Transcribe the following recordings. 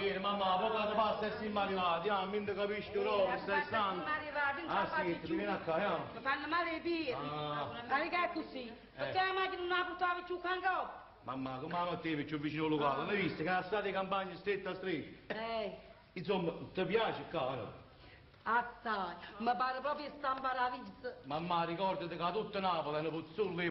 vieni mamma, avvocato passa e siamo arrivati, non ti capisci proprio, stai stanco. Ah sì, ti vieni a casa, mi fanno male i piedi. Ma che è così? Perché la macchina non la portavi più canco? Mamma, come la mettevi più vicino al locale? Non hai visto che la strada di campagna stretta a stretta? Insomma, ti piace caro? Assai, mi pare proprio stampa la vista. Mamma, ricordati che tutta Napoli è una pozzulla.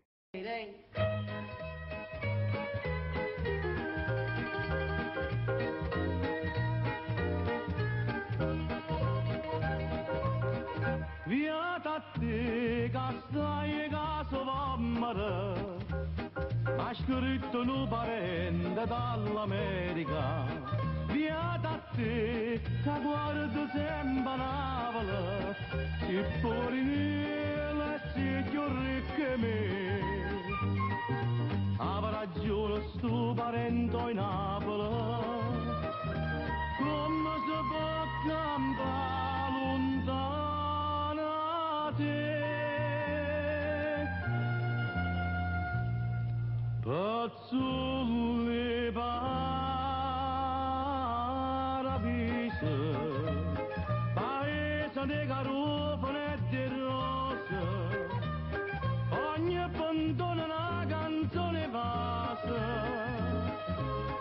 Via da te, castai caso vammara, ha scritto un parente dall'America. Via da te, che guardo sempre Napoli, se fuori nella sei più ricca me. Avrà ragione sto parente in Napoli, come si può campare lontano da te. Pazzulli paradise, paese di garofane e di rose, ogni pantone una canzone passa,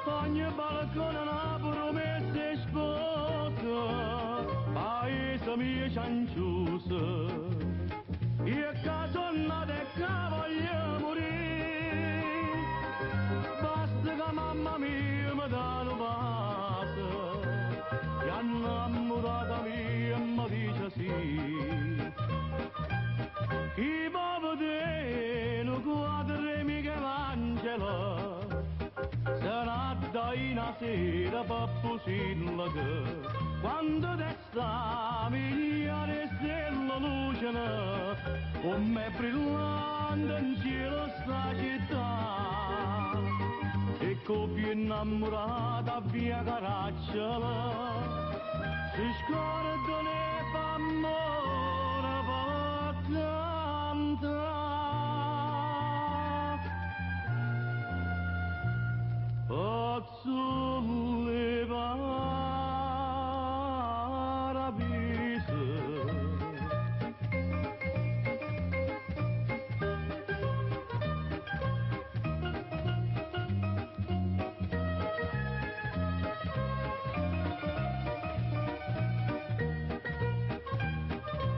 ogni balcone una promessa e sposa, paese mio cianciuso, io che sono nato e che voglio morire, basta che mamma mia mi dà un bacio, che innamorata mia mi dice sì. I poveri non quadri Michelangelo, se n'ha una sera pappucilla che, quando testa milioni stelle lucina, come brillante in cielo sta città, e coppia innamorata via Caracciolo, si scordano e fa amore per cantare. Pazzulli paradise,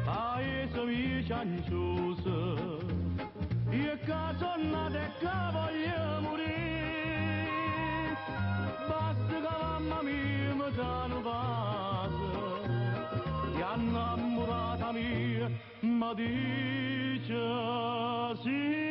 paese mio cianciuso, io che sono nato e che voglio morire, basta che mamma mia mi dà un bacio, che innamorata mia mi dice sì.